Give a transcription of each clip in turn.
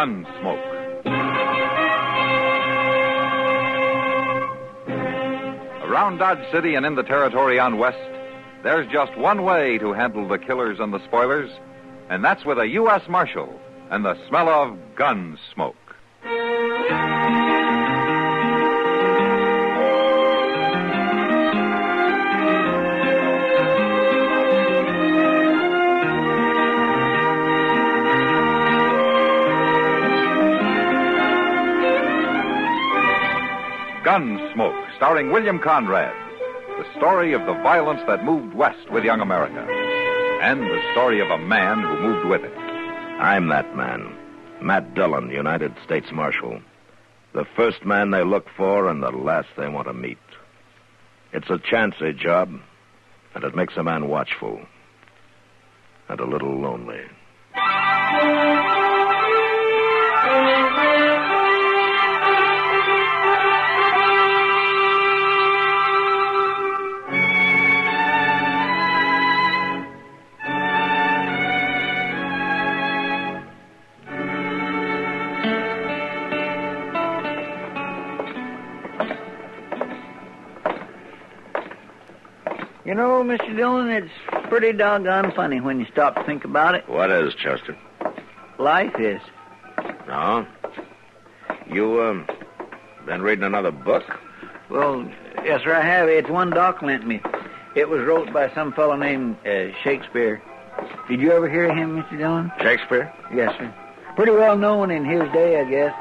Gunsmoke. Around Dodge City and in the territory on West, there's just one way to handle the killers and the spoilers, and that's with a U.S. Marshal and the smell of gun smoke. Gunsmoke, starring William Conrad. The story of the violence that moved west with young America. And the story of a man who moved with it. I'm that man. Matt Dillon, United States Marshal. The first man they look for and the last they want to meet. It's a chancy job, and it makes a man watchful. And a little lonely. You know, Mr. Dillon, it's pretty doggone funny when you stop to think about it. What is, Chester? Life is. No? You, been reading another book? Well, yes, sir, I have. It's one Doc lent me. It was wrote by some fellow named Shakespeare. Did you ever hear of him, Mr. Dillon? Shakespeare? Yes, sir. Pretty well known in his day, I guess.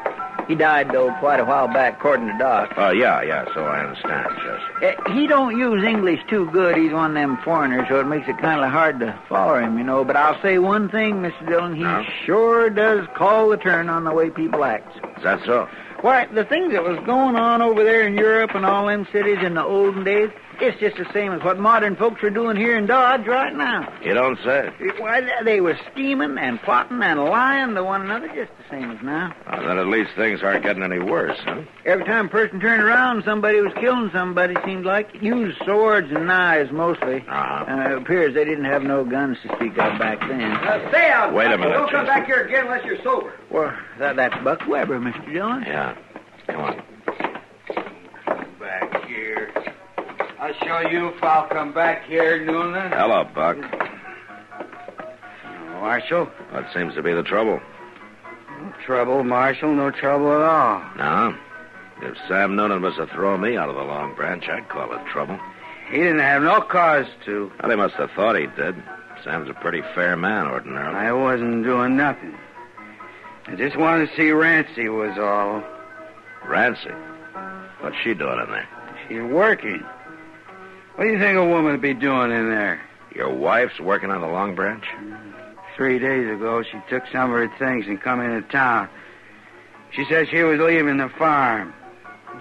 He died, though, quite a while back, according to Doc. Oh, yeah, so I understand, Chester. He don't use English too good. He's one of them foreigners, so it makes it kind of hard to follow him, you know. But I'll say one thing, Mr. Dillon. He sure does call the turn on the way people act. Is that so? Why, the things that was going on over there in Europe and all them cities in the olden days, it's just the same as what modern folks are doing here in Dodge right now. You don't say. Why, they were scheming and plotting and lying to one another just the same as now. Well, then at least things aren't getting any worse, huh? Every time a person turned around, somebody was killing somebody, seemed like. Used swords and knives, mostly. It appears they didn't have no guns to speak of back then. Stay out! Wait a minute, Don't come Chester. back here again unless you're sober. Well, that's Buck Weber, Mr. Dillon. Yeah. Come on. Back here. I'll show you if I'll come back here, Noonan. Hello, Buck. Marshal? What seems to be the trouble? No trouble, Marshal. No trouble at all. No? If Sam Noonan was to throw me out of the Long Branch, I'd call it trouble. He didn't have no cause to. Well, he must have thought he did. Sam's a pretty fair man, ordinarily. I wasn't doing nothing. I just wanted to see Rancy was all. Rancy? What's she doing in there? She's working. What do you think a woman would be doing in there? Your wife's working on the Long Branch? 3 days ago, she took some of her things and come into town. She said she was leaving the farm.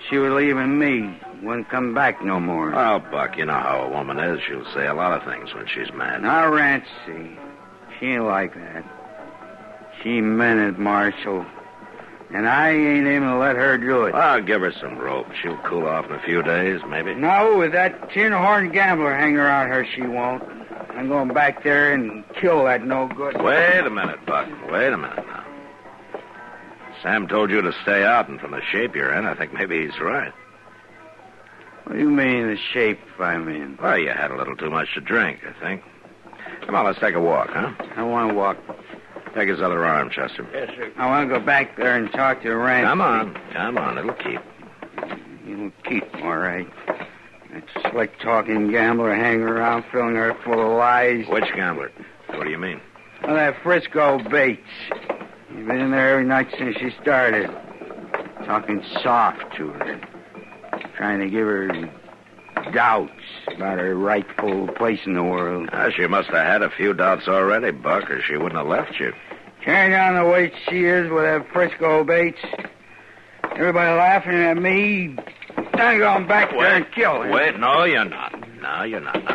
She was leaving me. Wouldn't come back no more. Oh, Buck, you know how a woman is. She'll say a lot of things when she's mad. Now, Rancy, she ain't like that. She meant it, Marshal. And I ain't aiming to let her do it. I'll give her some rope. She'll cool off in a few days, maybe. No, with that tin horn gambler hanging around her, she won't. I'm going back there and kill that no good. Wait a minute, Buck. Wait a minute now. Sam told you to stay out, and from the shape you're in, I think maybe he's right. What do you mean, the shape I'm in? Well, you had a little too much to drink, I think. Come on, let's take a walk, huh? I want to walk. Take his other arm, Chester. Yes, sir. I want to go back there and talk to Rancy. Come on. It'll keep. It'll keep, all right. That slick-talking gambler hanging around, filling her full of lies. Which gambler? What do you mean? Well, that Frisco Bates. He's been in there every night since she started. Talking soft to her. Trying to give her doubts about her rightful place in the world. She must have had a few doubts already, Buck, or she wouldn't have left you. Carrying on the way she is with that Frisco Bates. Everybody laughing at me. I'm going back there and kill her. Wait, no, you're not. Now,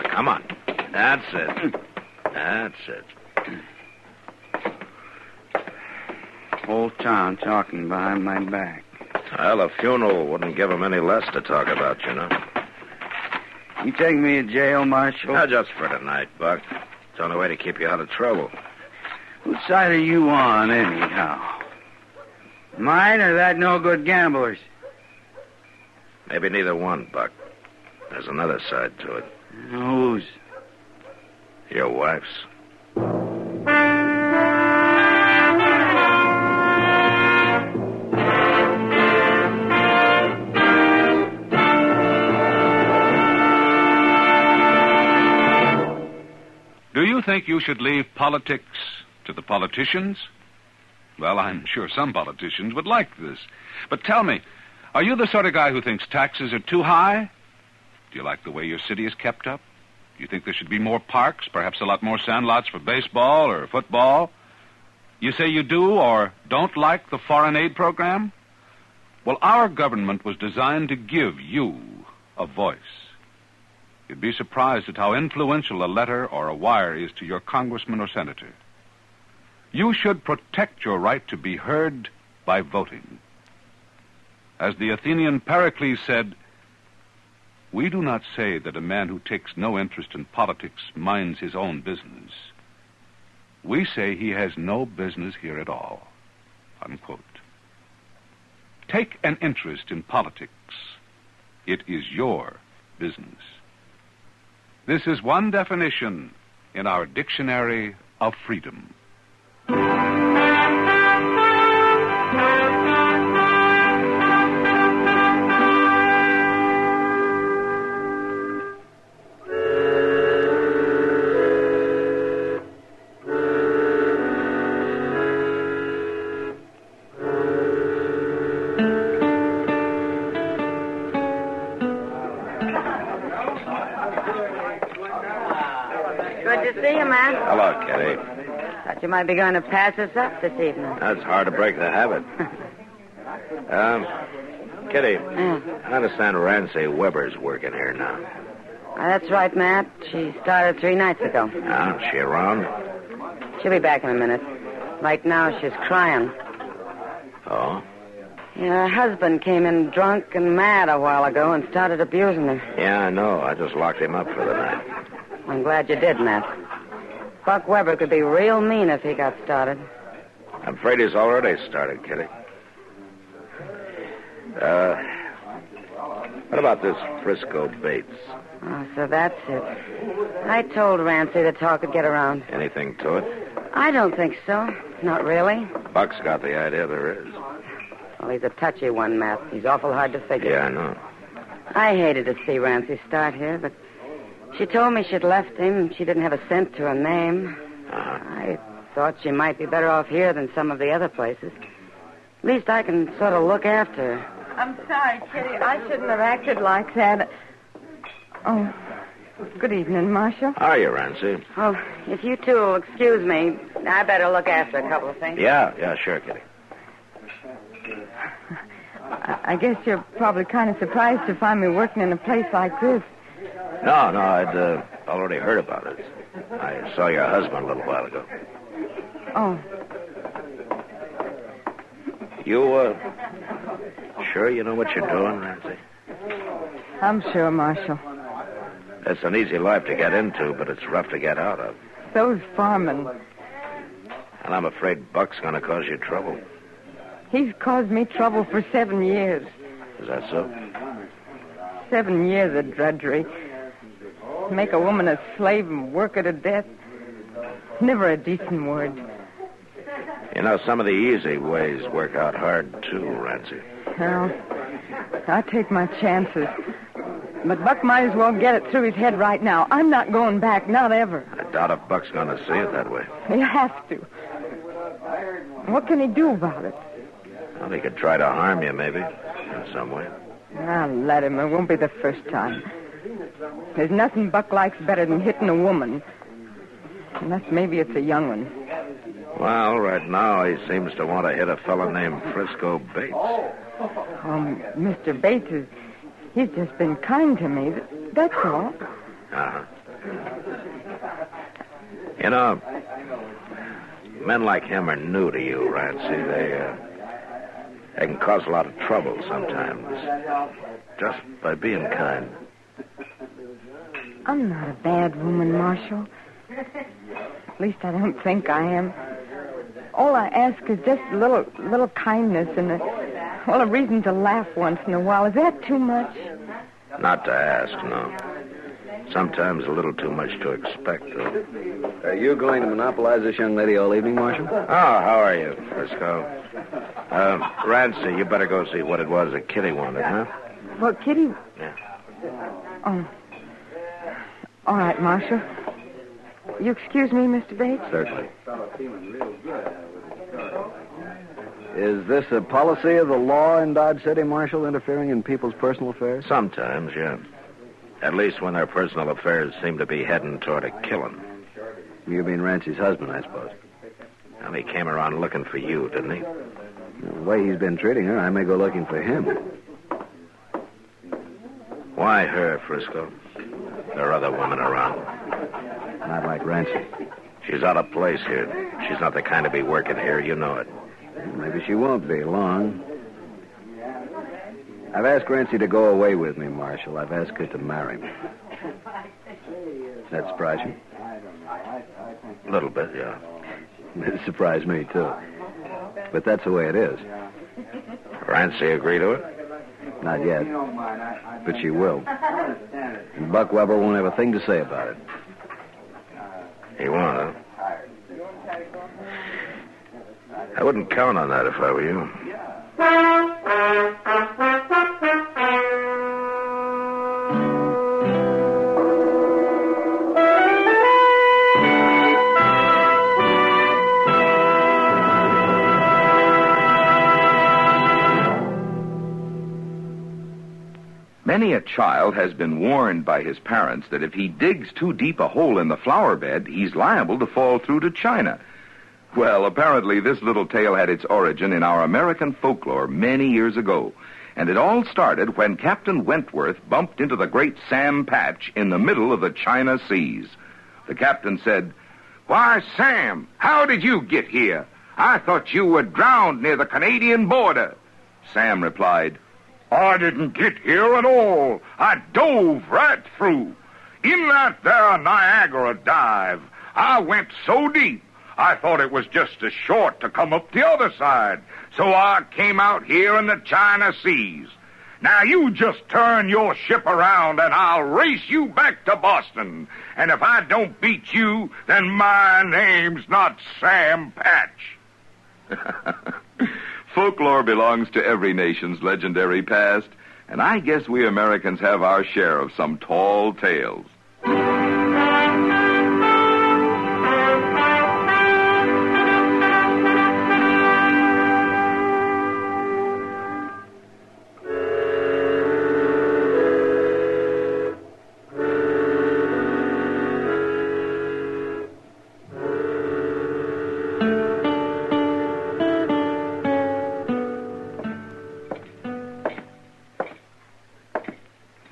come on. That's it. Whole town talking behind my back. Well, a funeral wouldn't give them any less to talk about, you know. You take me to jail, Marshal? Now, just for tonight, Buck. It's the only way to keep you out of trouble. Whose side are you on, anyhow? Mine or that no-good gambler's? Maybe neither one, Buck. There's another side to it. Whose? Your wife's. Do you think you should leave politics to the politicians? Well, I'm sure some politicians would like this. But tell me, are you the sort of guy who thinks taxes are too high? Do you like the way your city is kept up? Do you think there should be more parks, perhaps a lot more sandlots for baseball or football? You say you do or don't like the foreign aid program? Well, our government was designed to give you a voice. You'd be surprised at how influential a letter or a wire is to your congressman or senator. You should protect your right to be heard by voting. As the Athenian Pericles said, we do not say that a man who takes no interest in politics minds his own business. We say he has no business here at all. Unquote. Take an interest in politics. It is your business. This is one definition in our dictionary of freedom. Good to see you, man. Hello, Kitty. Thought you might be going to pass us up this evening. It's hard to break the habit. Kitty, Yeah. I understand Rancy Weber's working here now. That's right, Matt. She started 3 nights ago. Is she around? She'll be back in a minute. Right now, she's crying. Oh? Yeah, her husband came in drunk and mad a while ago and started abusing her. Yeah, I know. I just locked him up for the night. I'm glad you did, Matt. Buck Weber could be real mean if he got started. I'm afraid he's already started, Kitty. What about this Frisco Bates? Oh, so that's it. I told Rancy the talk would get around. Anything to it? I don't think so. Not really. Buck's got the idea there is. Well, he's a touchy one, Matt. He's awful hard to figure. Yeah, I know. I hated to see Rancy start here, but she told me she'd left him. She didn't have a cent to her name. I thought she might be better off here than some of the other places. At least I can sort of look after her. I'm sorry, Kitty. I shouldn't have acted like that. Oh, good evening, Marshal. How are you, Rancy? Oh, if you two will excuse me, I better look after a couple of things. Yeah, sure, Kitty. I guess you're probably kind of surprised to find me working in a place like this. No, I'd already heard about it. I saw your husband a little while ago. Oh, You, sure you know what you're doing, Rancy? I'm sure, Marshal. It's an easy life to get into, but it's rough to get out of. Those firemen, And I'm afraid Buck's going to cause you trouble. he's caused me trouble for 7 years. Is that so? 7 years of drudgery. Make a woman a slave and work her to death. Never a decent word. You know, some of the easy ways work out hard, too, Rancy. Well, I take my chances. But Buck might as well get it through his head right now. I'm not going back, not ever. I doubt if Buck's going to see it that way. He has to. What can he do about it? Well, he could try to harm you, maybe, in some way. I'll let him. It won't be the first time. There's nothing Buck likes better than hitting a woman. Unless maybe it's a young one. Well, right now he seems to want to hit a fella named Frisco Bates. Mr. Bates he's just been kind to me. That's all. Uh-huh. You know, men like him are new to you, Rancy. They can cause a lot of trouble sometimes. Just by being kind. I'm not a bad woman, Marshal. At least I don't think I am. All I ask is just a little kindness and a reason to laugh once in a while. Is that too much? Not to ask, no. Sometimes a little too much to expect, though. Are you going to monopolize this young lady all evening, Marshal? Oh, how are you, Frisco? Rancy, you better go see what it was that Kitty wanted, huh? Well, Kitty... Yeah. Oh. All right, Marshal. You excuse me, Mr. Bates? Certainly. Is this a policy of the law in Dodge City, Marshal, interfering in people's personal affairs? Sometimes, yeah. At least when their personal affairs seem to be heading toward a killing. You mean Rancy's husband, I suppose. Well, he came around looking for you, didn't he? The way he's been treating her, I may go looking for him. Why her, Frisco? There are other women around. Not like Rancy. She's out of place here. She's not the kind to be working here, you know it. Maybe she won't be long. I've asked Rancy to go away with me, Marshal. I've asked her to marry me. Does that surprise you? A little bit, yeah. It surprised me, too. But that's the way it is. Rancy agree to it? Not yet. But she will. And Buck Weber won't have a thing to say about it. He won't, huh? I wouldn't count on that if I were you. Many a child has been warned by his parents that if he digs too deep a hole in the flower bed, he's liable to fall through to China. Well, apparently this little tale had its origin in our American folklore many years ago. And it all started when Captain Wentworth bumped into the great Sam Patch in the middle of the China Seas. The captain said, "Why, Sam, how did you get here? I thought you were drowned near the Canadian border." Sam replied, "I didn't get here at all. I dove right through. In that there Niagara dive, I went so deep, I thought it was just as short to come up the other side. So I came out here in the China Seas. Now you just turn your ship around and I'll race you back to Boston. And if I don't beat you, then my name's not Sam Patch." Folklore belongs to every nation's legendary past, and I guess we Americans have our share of some tall tales.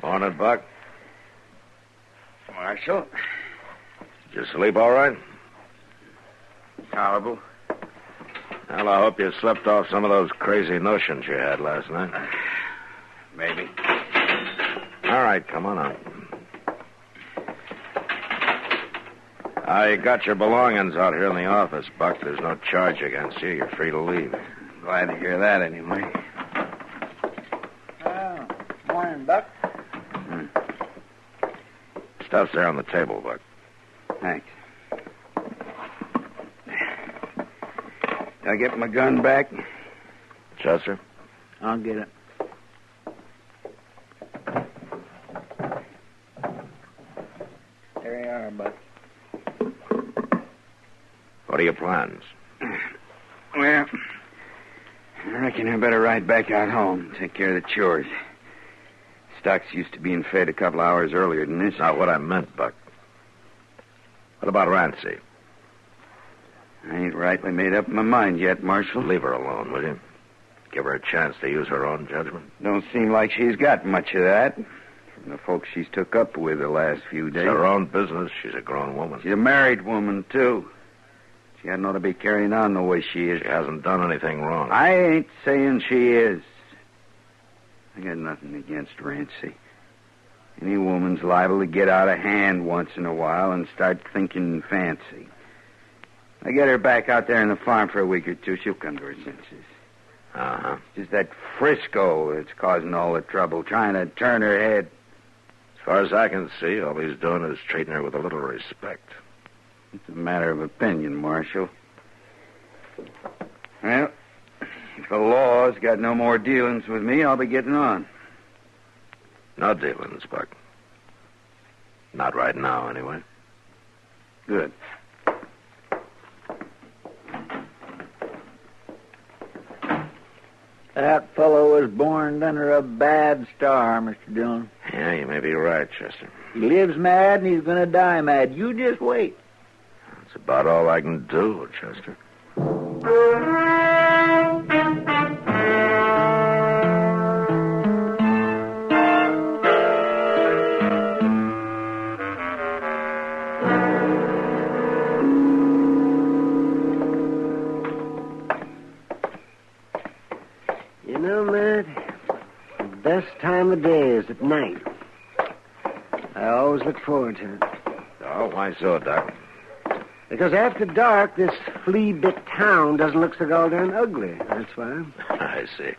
Morning, Buck. Marshal? Did you sleep all right? Tolerable. Well, I hope you slept off some of those crazy notions you had last night. Maybe. All right, come on out. I got your belongings out here in the office, Buck. There's no charge against you. You're free to leave. Glad to hear that, anyway. Morning, Buck. Stuff's there on the table, Buck. Thanks. Did I get my gun back? Chester? I'll get it. There you are, Buck. What are your plans? Well, I reckon I better ride back out home, take care of the chores. Stock's used to being fed a couple hours earlier than this. Not what I meant, Buck. What about Rancy? I ain't rightly made up my mind yet, Marshal. Leave her alone, will you? Give her a chance to use her own judgment. Don't seem like she's got much of that. From the folks she's took up with the last few days. It's her own business. She's a grown woman. She's a married woman, too. She hadn't ought to be carrying on the way she is. She hasn't done anything wrong. I ain't saying she is. I got nothing against Rancy. Any woman's liable to get out of hand once in a while and start thinking fancy. I get her back out there in the farm for a week or two. She'll come to her senses. Uh-huh. Just that Frisco that's causing all the trouble, trying to turn her head. As far as I can see, all he's doing is treating her with a little respect. It's a matter of opinion, Marshal. Well, if the law's got no more dealings with me, I'll be getting on. No dealings, Buck. Not right now, anyway. Good. That fellow was born under a bad star, Mr. Dillon. Yeah, you may be right, Chester. He lives mad and he's going to die mad. You just wait. That's about all I can do, Chester. You know, Matt, the best time of day is at night. I always look forward to it. Oh, why so, Doc? Because after dark, this flea-bit town doesn't look so goddamn ugly. That's why. I see.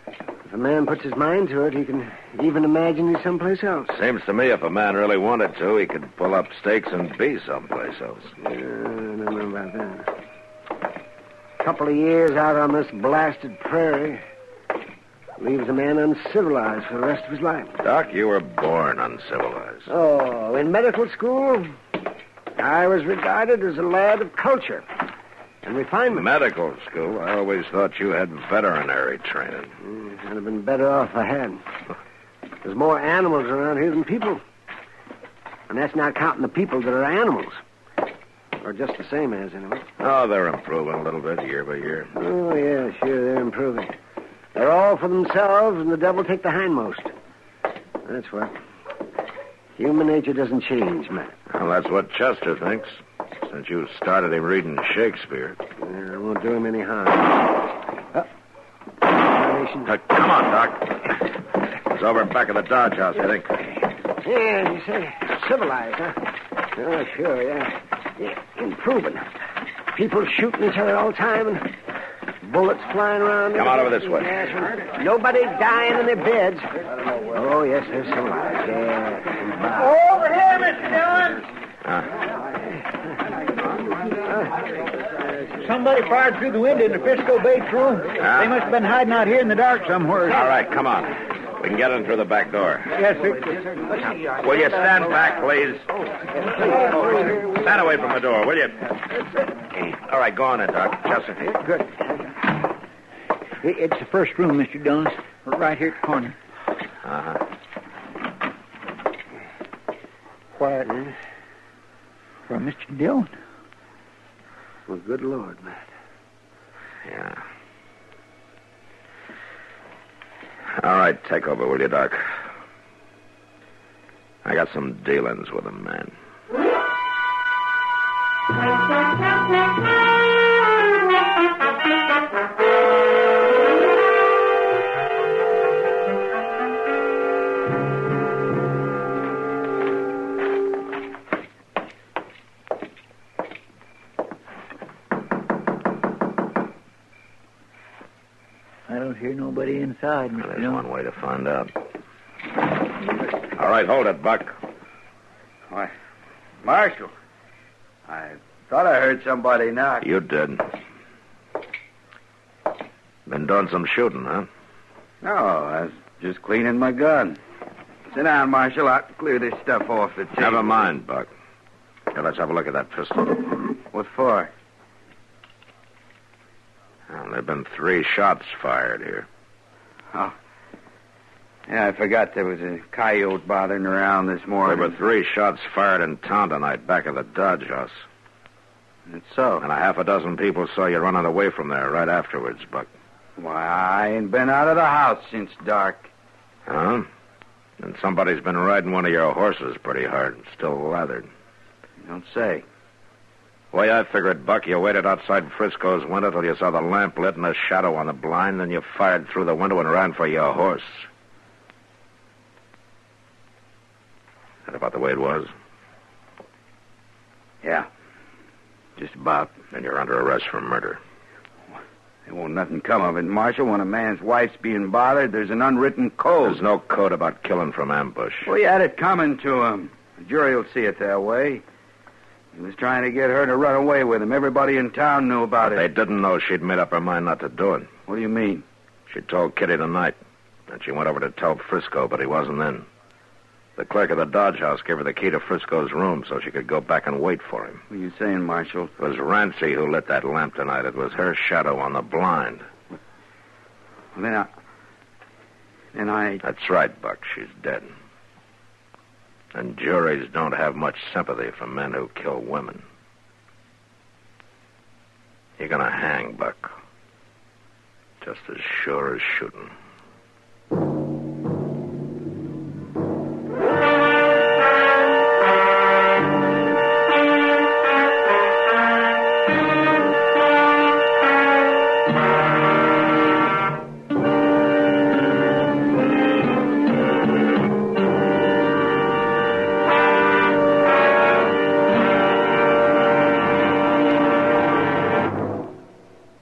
If a man puts his mind to it, he can even imagine he's someplace else. Seems to me if a man really wanted to, he could pull up stakes and be someplace else. I don't know about that. A couple of years out on this blasted prairie leaves a man uncivilized for the rest of his life. Doc, you were born uncivilized. Oh, in medical school, I was regarded as a lad of culture and refinement. Medical school? I always thought you had veterinary training. I'd have been better off if I had. There's more animals around here than people. And that's not counting the people that are animals. Or just the same as, anyway. Oh, they're improving a little bit year by year. Oh, yeah, sure, they're improving. They're all for themselves, and the devil take the hindmost. That's what. Human nature doesn't change, Matt. Well, that's what Chester thinks. Since you started him reading Shakespeare. Yeah, it won't do him any harm. Come on, Doc. It's over back of the Dodge House, I think. Yeah, you say civilized, huh? Oh, sure, yeah. Improving. People shooting each other all the time and bullets flying around. Come on over this way. Yes, nobody dying in their beds. Oh, yes, they're civilized. Yeah. Over here, Mr. Dillon! Somebody fired through the window in the Frisco Bates room. They must have been hiding out here in the dark somewhere. All right, come on. We can get in through the back door. Yes, sir. Will you stand back, please? Stand away from the door, will you? All right, go on in, Doc. Chester. Good. It's the first room, Mr. Dillon. Right here at the corner. Uh-huh. Quiet. From Mr. Dillon. Well, good Lord, Matt. Yeah. All right, take over, will you, Doc? I got some dealings with him, man. I don't hear nobody inside, Mr. There's Dillon. one way to find out. All right, hold it, Buck. Why, Marshal, I thought I heard somebody knock. You did. Been doing some shooting, huh? No, I was just cleaning my gun. Sit down, Marshal. I'll clear this stuff off the table. Never mind, Buck. Here, let's have a look at that pistol. What for? Well, there have been 3 shots fired here. Oh. Yeah, I forgot there was a coyote bothering around this morning. There were 3 shots fired in town tonight back of the Dodge House. That's so. And a half a dozen people saw you running away from there right afterwards, Buck. Why, I ain't been out of the house since dark. Huh? And somebody's been riding one of your horses pretty hard, still lathered. You don't say. Way I figured, Buck, you waited outside Frisco's window till you saw the lamp lit and a shadow on the blind, then you fired through the window and ran for your horse. That about the way it was? Yeah. Just about. And you're under arrest for murder. There won't nothing come of it, Marshal. When a man's wife's being bothered, there's an unwritten code. There's no code about killing from ambush. Well, he had it coming to him. The jury will see it that way. He was trying to get her to run away with him. Everybody in town knew about it. They didn't know she'd made up her mind not to do it. What do you mean? She told Kitty tonight. And she went over to tell Frisco, but he wasn't in. The clerk of the Dodge House gave her the key to Frisco's room so she could go back and wait for him. What are you saying, Marshal? It was Rancy who lit that lamp tonight. It was her shadow on the blind. Well, then I... That's right, Buck. She's dead. And juries don't have much sympathy for men who kill women. You're gonna hang, Buck. Just as sure as shooting.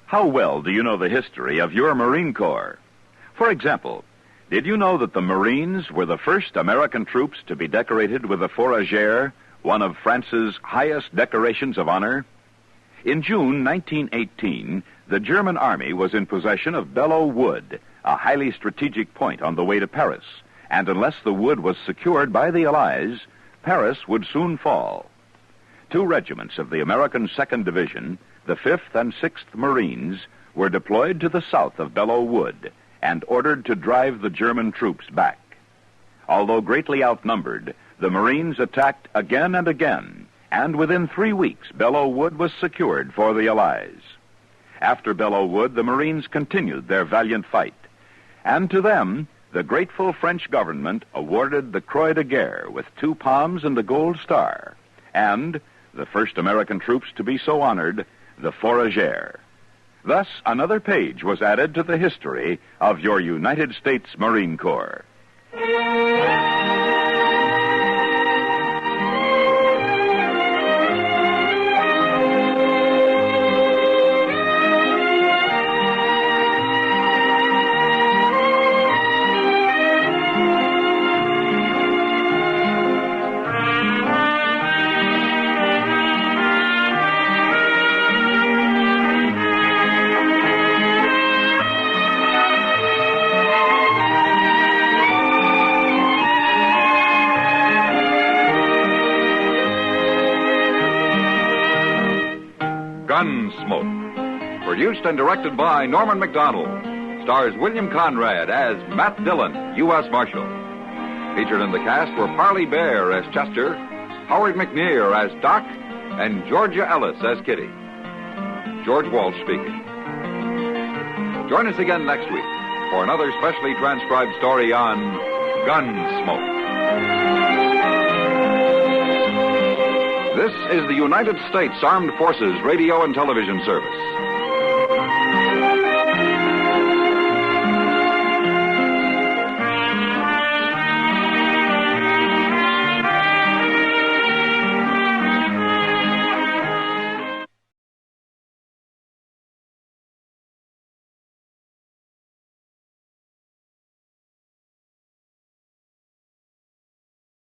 How well do you know the history of your Marine Corps? For example, did you know that the Marines were the first American troops to be decorated with the Fourragère, one of France's highest decorations of honor? In June 1918, the German army was in possession of Belleau Wood, a highly strategic point on the way to Paris, and unless the wood was secured by the Allies, Paris would soon fall. 2 regiments of the American 2nd Division, the 5th and 6th Marines, were deployed to the south of Belleau Wood and ordered to drive the German troops back. Although greatly outnumbered, the Marines attacked again and again, and within 3 weeks, Belleau Wood was secured for the Allies. After Belleau Wood, the Marines continued their valiant fight, and to them, the grateful French government awarded the Croix de Guerre with 2 palms and a gold star, and the first American troops to be so honored, the Fourragère. Thus, another page was added to the history of your United States Marine Corps. Gunsmoke, produced and directed by Norman MacDonald, stars William Conrad as Matt Dillon, U.S. Marshal. Featured in the cast were Parley Bear as Chester, Howard McNear as Doc, and Georgia Ellis as Kitty. George Walsh speaking. Join us again next week for another specially transcribed story on Gunsmoke. This is the United States Armed Forces Radio and Television Service.